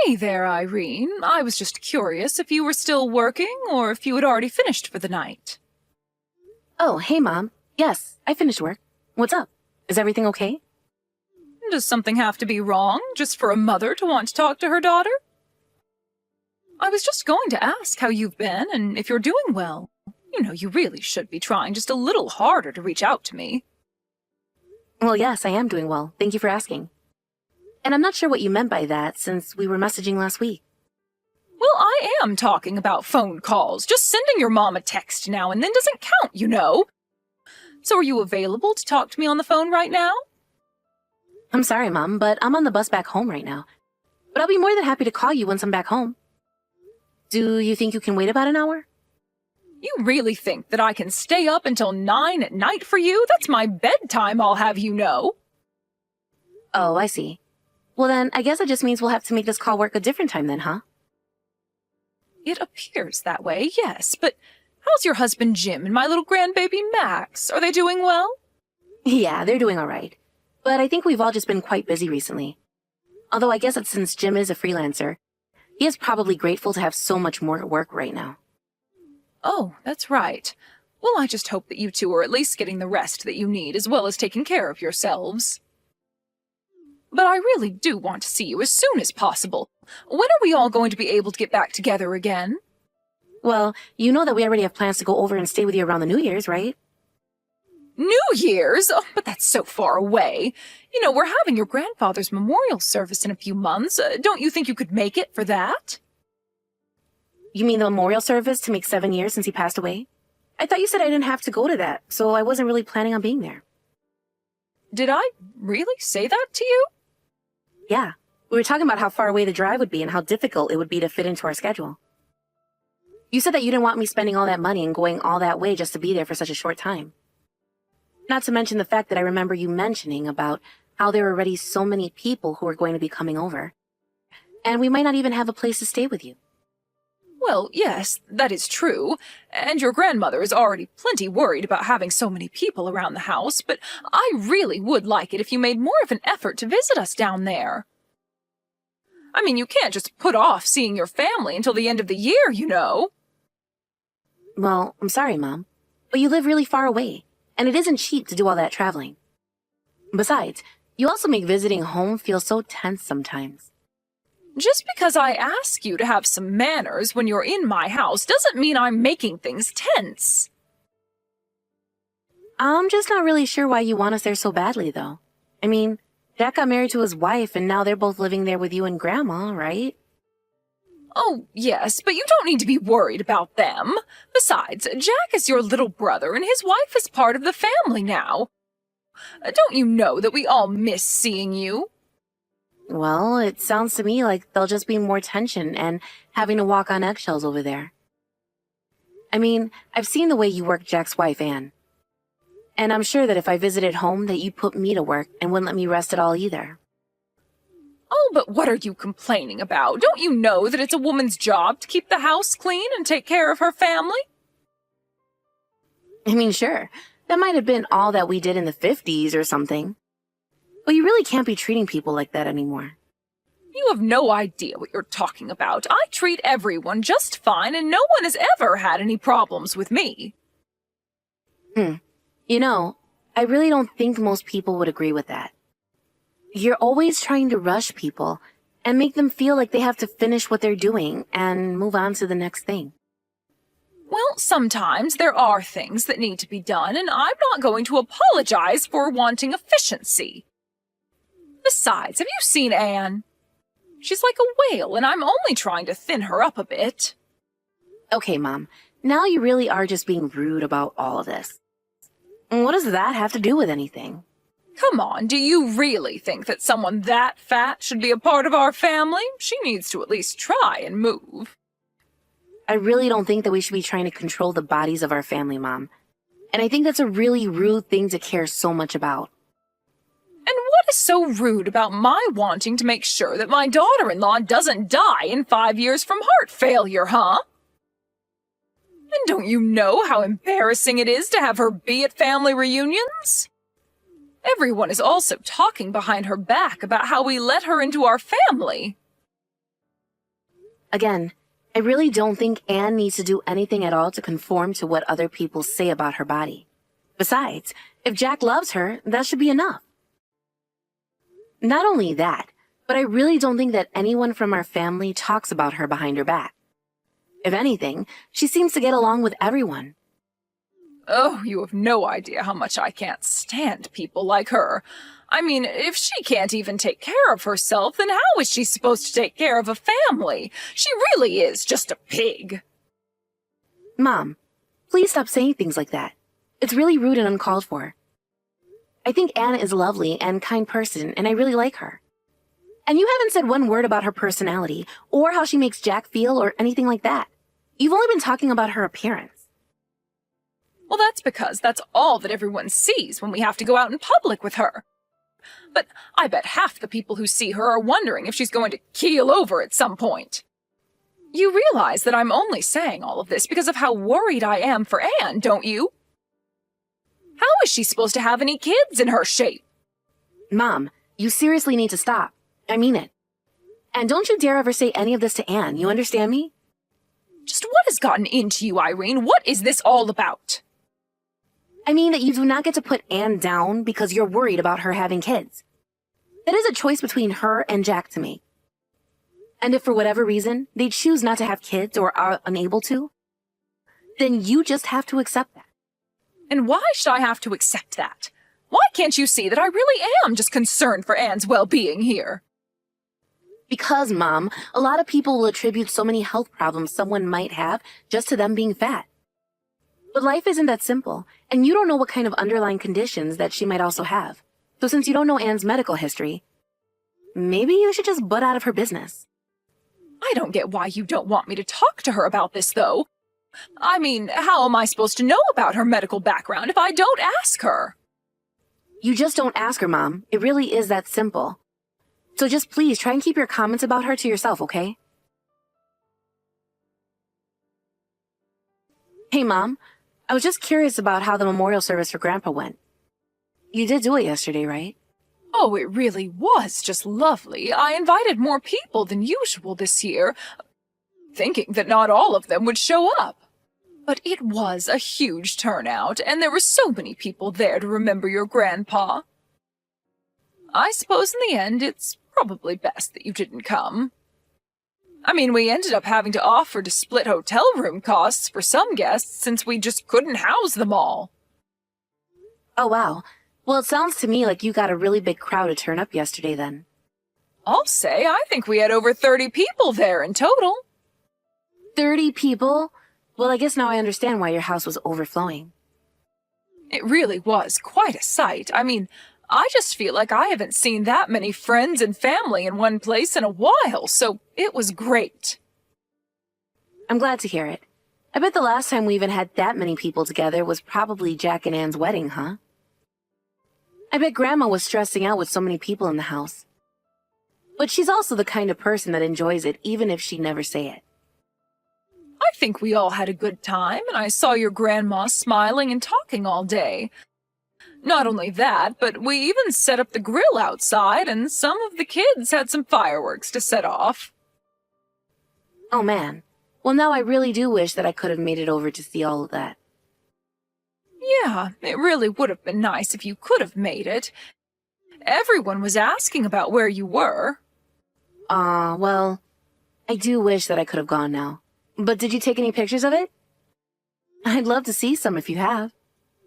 Hey there, Irene. I was just curious if you were still working or if you had already finished for the night. Oh, hey, Mom. Yes, I finished work. What's up? Is everything okay? Does something have to be wrong just for a mother to want to talk to her daughter? I was just going to ask how you've been and if you're doing well. You know, you really should be trying just a little harder to reach out to me. Well, yes, I am doing well. Thank you for asking. And I'm not sure what you meant by that, since we were messaging last week. Well, I am talking about phone calls. Just sending your mom a text now and then doesn't count, you know. So are you available to talk to me on the phone right now? I'm sorry, Mom, but I'm on the bus back home right now. But I'll be more than happy to call you once I'm back home. Do you think you can wait about an hour? You really think that I can stay up until 9 at night for you? That's my bedtime, I'll have you know. Oh, I see. Well then, I guess it just means we'll have to make this call work a different time then, huh? It appears that way, yes, but how's your husband Jim and my little grandbaby Max? Are they doing well? Yeah, they're doing alright. But I think we've all just been quite busy recently. Although I guess that since Jim is a freelancer, he is probably grateful to have so much more work right now. Oh, that's right. Well, I just hope that you two are at least getting the rest that you need as well as taking care of yourselves. But I really do want to see you as soon as possible. When are we all going to be able to get back together again? Well, you know that we already have plans to go over and stay with you around the New Year's, right? New Year's? Oh, but that's so far away. You know, we're having your grandfather's memorial service in a few months. Don't you think you could make it for that? You mean the memorial service to make 7 years since he passed away? I thought you said I didn't have to go to that, so I wasn't really planning on being there. Did I really say that to you? Yeah, we were talking about how far away the drive would be and how difficult it would be to fit into our schedule. You said that you didn't want me spending all that money and going all that way just to be there for such a short time. Not to mention the fact that I remember you mentioning about how there were already so many people who were going to be coming over. And we might not even have a place to stay with you. Well, yes, that is true, and your grandmother is already plenty worried about having so many people around the house, but I really would like it if you made more of an effort to visit us down there. I mean, you can't just put off seeing your family until the end of the year, you know. Well, I'm sorry, Mom, but you live really far away, and it isn't cheap to do all that traveling. Besides, you also make visiting home feel so tense sometimes. Just because I ask you to have some manners when you're in my house doesn't mean I'm making things tense. I'm just not really sure why you want us there so badly, though. I mean, Jack got married to his wife, and now they're both living there with you and Grandma, right? Oh, yes, but you don't need to be worried about them. Besides, Jack is your little brother, and his wife is part of the family now. Don't you know that we all miss seeing you? Well, it sounds to me like there'll just be more tension and having to walk on eggshells over there. I mean, I've seen the way you work Jack's wife, Anne. And I'm sure that if I visited home that you'd put me to work and wouldn't let me rest at all either. Oh, but what are you complaining about? Don't you know that it's a woman's job to keep the house clean and take care of her family? I mean, sure, that might have been all that we did in the 50s or something. But you really can't be treating people like that anymore. You have no idea what you're talking about. I treat everyone just fine, and no one has ever had any problems with me. You know, I really don't think most people would agree with that. You're always trying to rush people and make them feel like they have to finish what they're doing and move on to the next thing. Well, sometimes there are things that need to be done, and I'm not going to apologize for wanting efficiency. Besides, have you seen Anne? She's like a whale, and I'm only trying to thin her up a bit. Okay, Mom, now you really are just being rude about all of this. And what does that have to do with anything? Come on, do you really think that someone that fat should be a part of our family? She needs to at least try and move. I really don't think that we should be trying to control the bodies of our family, Mom. And I think that's a really rude thing to care so much about. And what is so rude about my wanting to make sure that my daughter-in-law doesn't die in 5 years from heart failure, huh? And don't you know how embarrassing it is to have her be at family reunions? Everyone is also talking behind her back about how we let her into our family. Again, I really don't think Anne needs to do anything at all to conform to what other people say about her body. Besides, if Jack loves her, that should be enough. Not only that, but I really don't think that anyone from our family talks about her behind her back. If anything, she seems to get along with everyone. Oh, you have no idea how much I can't stand people like her. I mean, if she can't even take care of herself, then how is she supposed to take care of a family? She really is just a pig. Mom, please stop saying things like that. It's really rude and uncalled for. I think Anna is a lovely and kind person, and I really like her. And you haven't said one word about her personality, or how she makes Jack feel, or anything like that. You've only been talking about her appearance. Well, that's because that's all that everyone sees when we have to go out in public with her. But I bet half the people who see her are wondering if she's going to keel over at some point. You realize that I'm only saying all of this because of how worried I am for Anne, don't you? How is she supposed to have any kids in her shape? Mom, you seriously need to stop. I mean it. And don't you dare ever say any of this to Anne, you understand me? Just what has gotten into you, Irene? What is this all about? I mean that you do not get to put Anne down because you're worried about her having kids. That is a choice between her and Jack to make. And if for whatever reason they choose not to have kids or are unable to, then you just have to accept that. And why should I have to accept that? Why can't you see that I really am just concerned for Anne's well-being here? Because, Mom, a lot of people will attribute so many health problems someone might have just to them being fat. But life isn't that simple, and you don't know what kind of underlying conditions that she might also have. So since you don't know Anne's medical history, maybe you should just butt out of her business. I don't get why you don't want me to talk to her about this, though. I mean, how am I supposed to know about her medical background if I don't ask her? You just don't ask her, Mom. It really is that simple. So just please try and keep your comments about her to yourself, okay? Hey, Mom. I was just curious about how the memorial service for Grandpa went. You did do it yesterday, right? Oh, it really was just lovely. I invited more people than usual this year, thinking that not all of them would show up. But it was a huge turnout, and there were so many people there to remember your grandpa. I suppose in the end it's probably best that you didn't come. I mean, we ended up having to offer to split hotel room costs for some guests since we just couldn't house them all. Oh, wow. Well, it sounds to me like you got a really big crowd to turn up yesterday then. I'll say I think we had over 30 people there in total. 30 people? Well, I guess now I understand why your house was overflowing. It really was quite a sight. I mean, I just feel like I haven't seen that many friends and family in one place in a while, so it was great. I'm glad to hear it. I bet the last time we even had that many people together was probably Jack and Anne's wedding, huh? I bet Grandma was stressing out with so many people in the house. But she's also the kind of person that enjoys it even if she'd never say it. I think we all had a good time, and I saw your grandma smiling and talking all day. Not only that, but we even set up the grill outside, and some of the kids had some fireworks to set off. Oh man. Well, now I really do wish that I could have made it over to see all of that. Yeah, it really would have been nice if you could have made it. Everyone was asking about where you were. Well, I do wish that I could have gone now. But did you take any pictures of it? I'd love to see some if you have.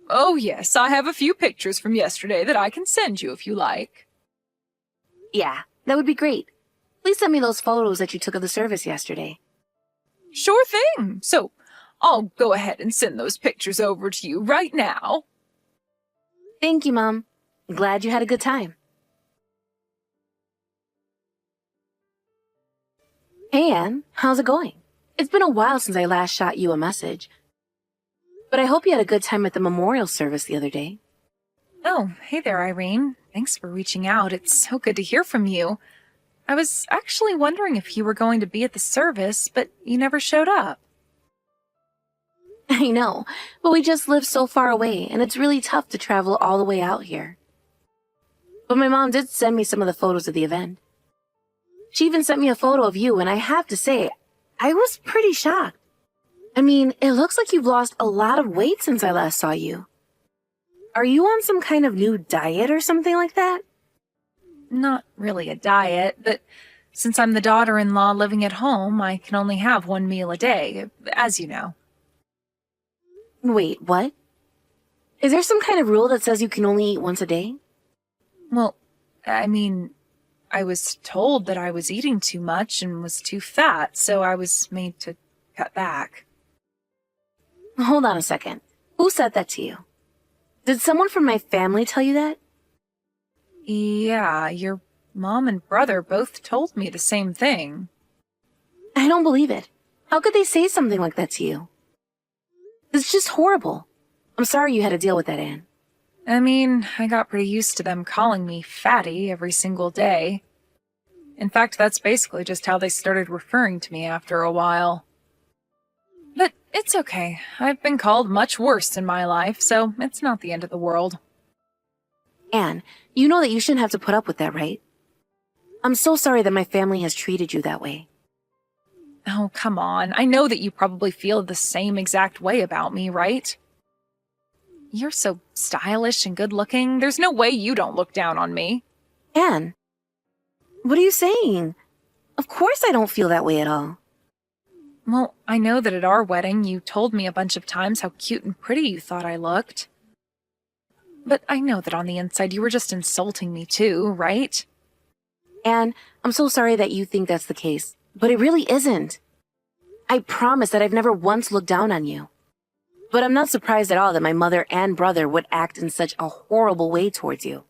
Oh yes, I have a few pictures from yesterday that I can send you if you like. Yeah, that would be great. Please send me those photos that you took of the service yesterday. Sure thing. So, I'll go ahead and send those pictures over to you right now. Thank you, Mom. Glad you had a good time. Hey, Anne. How's it going? It's been a while since I last shot you a message. But I hope you had a good time at the memorial service the other day. Oh, hey there, Irene. Thanks for reaching out. It's so good to hear from you. I was actually wondering if you were going to be at the service, but you never showed up. I know, but we just live so far away, and it's really tough to travel all the way out here. But my mom did send me some of the photos of the event. She even sent me a photo of you, and I have to say, I was pretty shocked. I mean, it looks like you've lost a lot of weight since I last saw you. Are you on some kind of new diet or something like that? Not really a diet, but since I'm the daughter-in-law living at home, I can only have one meal a day, as you know. Wait, what? Is there some kind of rule that says you can only eat once a day? Well, I mean, I was told that I was eating too much and was too fat, so I was made to cut back. Hold on a second. Who said that to you? Did someone from my family tell you that? Yeah, your mom and brother both told me the same thing. I don't believe it. How could they say something like that to you? It's just horrible. I'm sorry you had to deal with that, Anne. I mean, I got pretty used to them calling me fatty every single day. In fact, that's basically just how they started referring to me after a while. But it's okay. I've been called much worse in my life, so it's not the end of the world. Anne, you know that you shouldn't have to put up with that, right? I'm so sorry that my family has treated you that way. Oh, come on. I know that you probably feel the same exact way about me, right? You're so stylish and good-looking. There's no way you don't look down on me. Anne, what are you saying? Of course I don't feel that way at all. Well, I know that at our wedding you told me a bunch of times how cute and pretty you thought I looked. But I know that on the inside you were just insulting me too, right? Anne, I'm so sorry that you think that's the case, but it really isn't. I promise that I've never once looked down on you. But I'm not surprised at all that my mother and brother would act in such a horrible way towards you.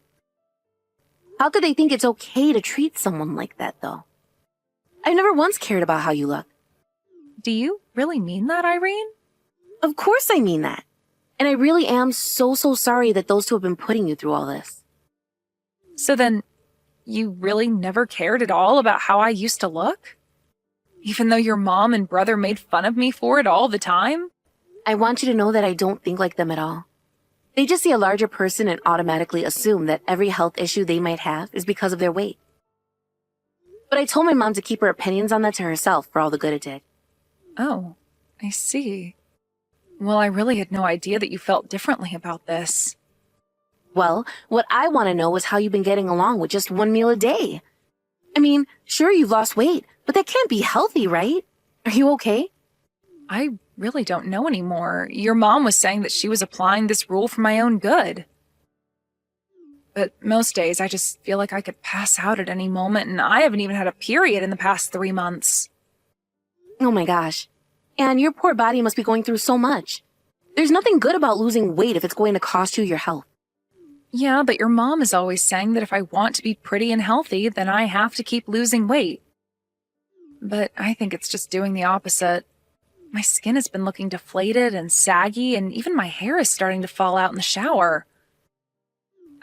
How could they think it's okay to treat someone like that, though? I've never once cared about how you look. Do you really mean that, Irene? Of course I mean that. And I really am so sorry that those two have been putting you through all this. So then, you really never cared at all about how I used to look? Even though your mom and brother made fun of me for it all the time? I want you to know that I don't think like them at all. They just see a larger person and automatically assume that every health issue they might have is because of their weight. But I told my mom to keep her opinions on that to herself for all the good it did. Oh, I see. Well, I really had no idea that you felt differently about this. Well, what I want to know is how you've been getting along with just one meal a day. I mean, sure, you've lost weight, but that can't be healthy, right? Are you okay? I really don't know anymore. Your mom was saying that she was applying this rule for my own good. But most days I just feel like I could pass out at any moment, and I haven't even had a period in the past 3 months. Oh my gosh. And your poor body must be going through so much. There's nothing good about losing weight if it's going to cost you your health. Yeah, but your mom is always saying that if I want to be pretty and healthy, then I have to keep losing weight. But I think it's just doing the opposite. My skin has been looking deflated and saggy, and even my hair is starting to fall out in the shower.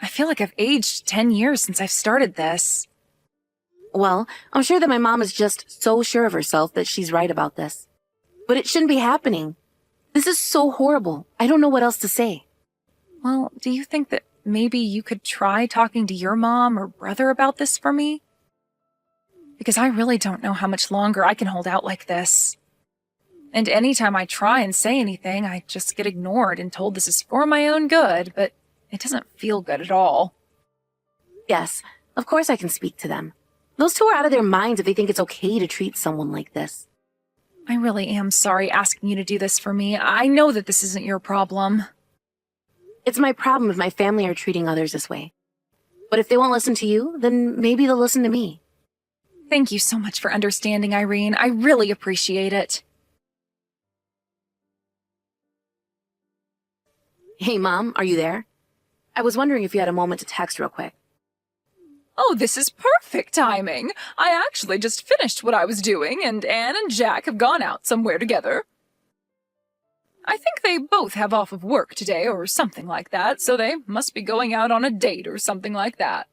I feel like I've aged 10 years since I've started this. Well, I'm sure that my mom is just so sure of herself that she's right about this. But it shouldn't be happening. This is so horrible. I don't know what else to say. Well, do you think that maybe you could try talking to your mom or brother about this for me? Because I really don't know how much longer I can hold out like this. And anytime I try and say anything, I just get ignored and told this is for my own good, but it doesn't feel good at all. Yes, of course I can speak to them. Those two are out of their minds if they think it's okay to treat someone like this. I really am sorry asking you to do this for me. I know that this isn't your problem. It's my problem if my family are treating others this way. But if they won't listen to you, then maybe they'll listen to me. Thank you so much for understanding, Irene. I really appreciate it. Hey, Mom, are you there? I was wondering if you had a moment to text real quick. Oh, this is perfect timing. I actually just finished what I was doing, and Anne and Jack have gone out somewhere together. I think they both have off of work today or something like that, so they must be going out on a date or something like that.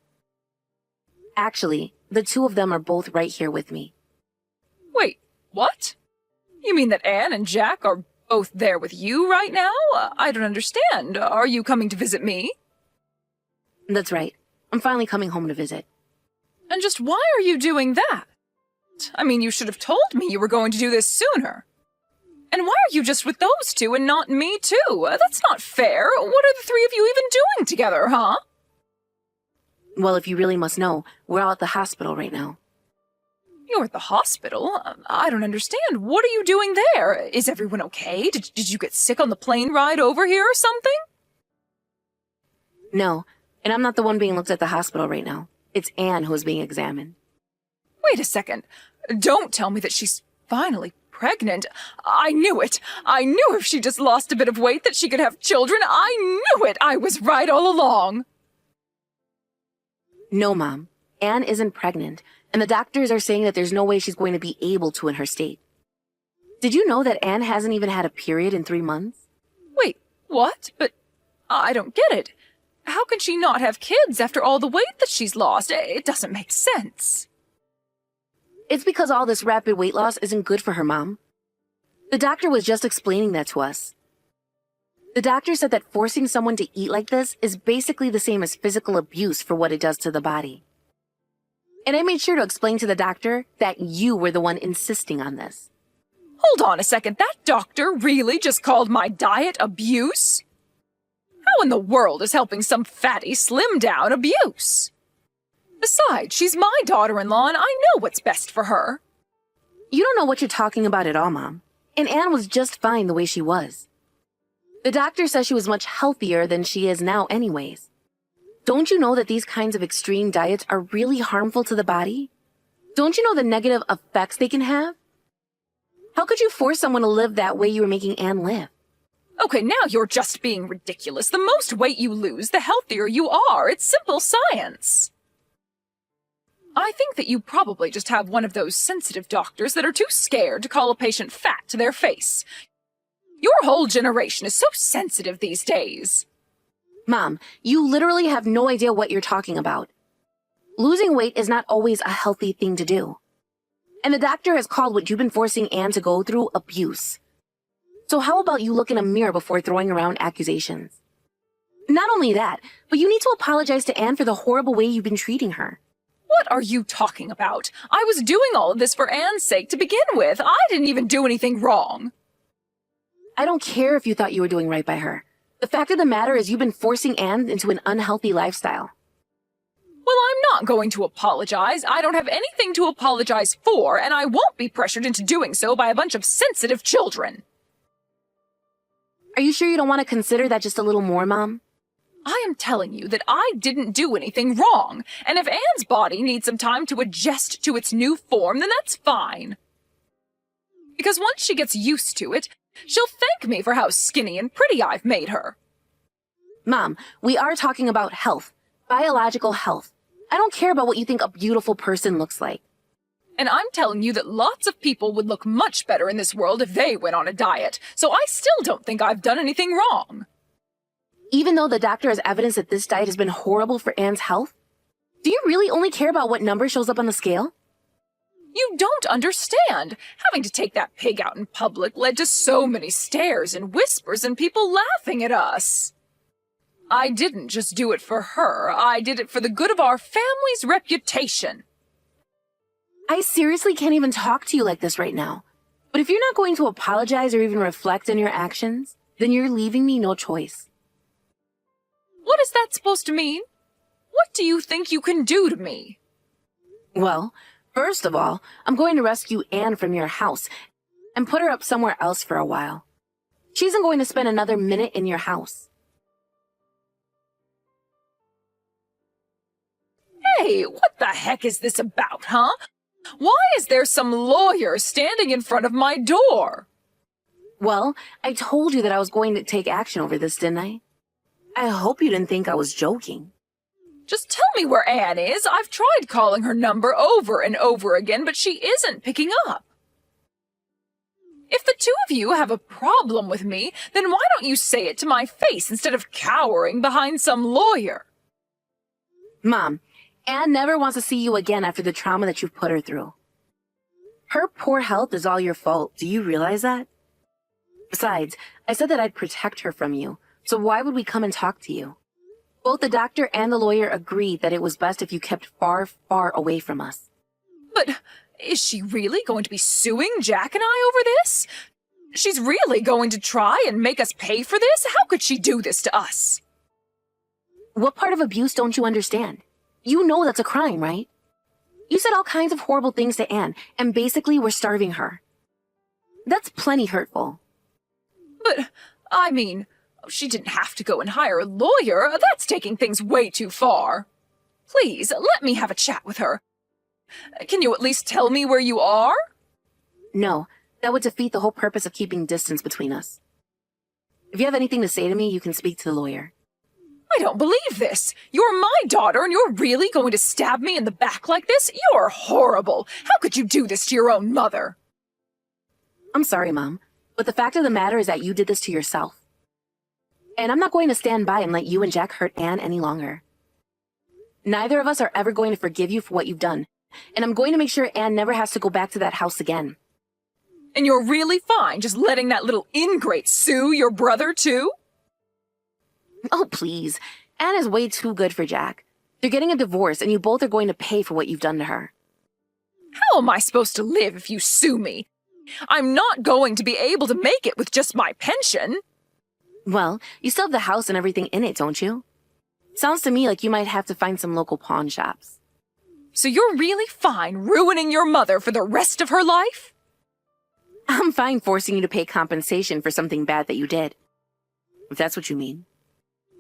Actually, the two of them are both right here with me. Wait, what? You mean that Anne and Jack are both there with you right now? I don't understand. Are you coming to visit me? That's right. I'm finally coming home to visit. And just why are you doing that? I mean, you should have told me you were going to do this sooner. And why are you just with those two and not me too? That's not fair. What are the three of you even doing together, huh? Well, if you really must know, we're all at the hospital right now. You're at the hospital? I don't understand. What are you doing there? Is everyone okay? Did you get sick on the plane ride over here or something? No, and I'm not the one being looked at the hospital right now. It's Anne who is being examined. Wait a second. Don't tell me that she's finally pregnant. I knew it. I knew if she just lost a bit of weight that she could have children. I knew it. I was right all along. No, Mom. Anne isn't pregnant, and the doctors are saying that there's no way she's going to be able to in her state. Did you know that Anne hasn't even had a period in 3 months? Wait, what? But I don't get it. How can she not have kids after all the weight that she's lost? It doesn't make sense. It's because all this rapid weight loss isn't good for her, Mom. The doctor was just explaining that to us. The doctor said that forcing someone to eat like this is basically the same as physical abuse for what it does to the body. And I made sure to explain to the doctor that you were the one insisting on this. Hold on a second. That doctor really just called my diet abuse? How in the world is helping some fatty slim down abuse? Besides, she's my daughter-in-law and I know what's best for her. You don't know what you're talking about at all, Mom. And Anne was just fine the way she was. The doctor says she was much healthier than she is now anyways. Don't you know that these kinds of extreme diets are really harmful to the body? Don't you know the negative effects they can have? How could you force someone to live that way you were making Anne live? Okay, now you're just being ridiculous. The most weight you lose, the healthier you are. It's simple science. I think that you probably just have one of those sensitive doctors that are too scared to call a patient fat to their face. Your whole generation is so sensitive these days. Mom, you literally have no idea what you're talking about. Losing weight is not always a healthy thing to do. And the doctor has called what you've been forcing Anne to go through abuse. So how about you look in a mirror before throwing around accusations? Not only that, but you need to apologize to Anne for the horrible way you've been treating her. What are you talking about? I was doing all of this for Anne's sake to begin with. I didn't even do anything wrong. I don't care if you thought you were doing right by her. The fact of the matter is you've been forcing Anne into an unhealthy lifestyle. Well, I'm not going to apologize. I don't have anything to apologize for, and I won't be pressured into doing so by a bunch of sensitive children. Are you sure you don't want to consider that just a little more, Mom? I am telling you that I didn't do anything wrong, and if Anne's body needs some time to adjust to its new form, then that's fine. Because once she gets used to it, she'll thank me for how skinny and pretty I've made her. Mom, we are talking about health, biological health. I don't care about what you think a beautiful person looks like. And I'm telling you that lots of people would look much better in this world if they went on a diet, so I still don't think I've done anything wrong. Even though the doctor has evidence that this diet has been horrible for Anne's health? Do you really only care about what number shows up on the scale? You don't understand. Having to take that pig out in public led to so many stares and whispers and people laughing at us. I didn't just do it for her. I did it for the good of our family's reputation. I seriously can't even talk to you like this right now. But if you're not going to apologize or even reflect on your actions, then you're leaving me no choice. What is that supposed to mean? What do you think you can do to me? Well, first of all, I'm going to rescue Anne from your house and put her up somewhere else for a while. She isn't going to spend another minute in your house. Hey, what the heck is this about, huh? Why is there some lawyer standing in front of my door? Well, I told you that I was going to take action over this, didn't I? I hope you didn't think I was joking. Just tell me where Anne is. I've tried calling her number over and over again, but she isn't picking up. If the two of you have a problem with me, then why don't you say it to my face instead of cowering behind some lawyer? Mom, Anne never wants to see you again after the trauma that you've put her through. Her poor health is all your fault. Do you realize that? Besides, I said that I'd protect her from you, so why would we come and talk to you? Both the doctor and the lawyer agreed that it was best if you kept far, far away from us. But Is she really going to be suing Jack and I over this? She's really going to try and make us pay for this? How could she do this to us? What part of abuse don't you understand? You know that's a crime, right? You said all kinds of horrible things to Anne, and basically were starving her. That's plenty hurtful. But, I mean, she didn't have to go and hire a lawyer. That's taking things way too far. Please, let me have a chat with her. Can you at least tell me where you are? No, that would defeat the whole purpose of keeping distance between us. If you have anything to say to me, you can speak to the lawyer. I don't believe this. You're my daughter and you're really going to stab me in the back like this? You're horrible. How could you do this to your own mother? I'm sorry, Mom, but the fact of the matter is that you did this to yourself. And I'm not going to stand by and let you and Jack hurt Anne any longer. Neither of us are ever going to forgive you for what you've done, and I'm going to make sure Anne never has to go back to that house again. And you're really fine just letting that little ingrate sue your brother too? Oh, please. Anne is way too good for Jack. They're getting a divorce, and you both are going to pay for what you've done to her. How am I supposed to live if you sue me? I'm not going to be able to make it with just my pension. Well, you still have the house and everything in it, don't you? Sounds to me like you might have to find some local pawn shops. So you're really fine ruining your mother for the rest of her life? I'm fine forcing you to pay compensation for something bad that you did. If that's what you mean.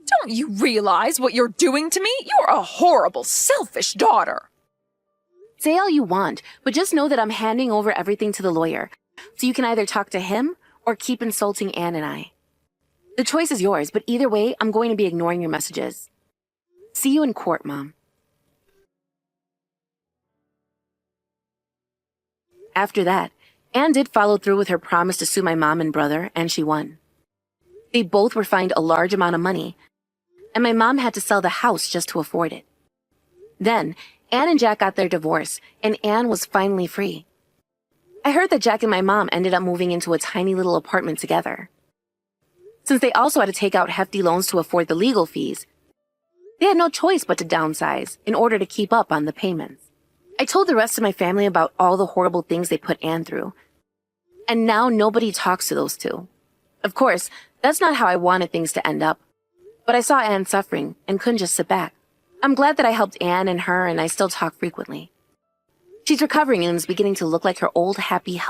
Don't you realize what you're doing to me? You're a horrible, selfish daughter. Say all you want, but just know that I'm handing over everything to the lawyer, so you can either talk to him or keep insulting Anne and I. The choice is yours, but either way, I'm going to be ignoring your messages. See you in court, Mom. After that, Anne did follow through with her promise to sue my mom and brother, and she won. They both were fined a large amount of money, and my mom had to sell the house just to afford it. Then, Anne and Jack got their divorce, and Anne was finally free. I heard that Jack and my mom ended up moving into a tiny little apartment together. Since they also had to take out hefty loans to afford the legal fees, they had no choice but to downsize in order to keep up on the payments. I told the rest of my family about all the horrible things they put Anne through, and now nobody talks to those two. Of course, that's not how I wanted things to end up, but I saw Anne suffering and couldn't just sit back. I'm glad that I helped Anne and her, and I still talk frequently. She's recovering and is beginning to look like her old, happy, healthy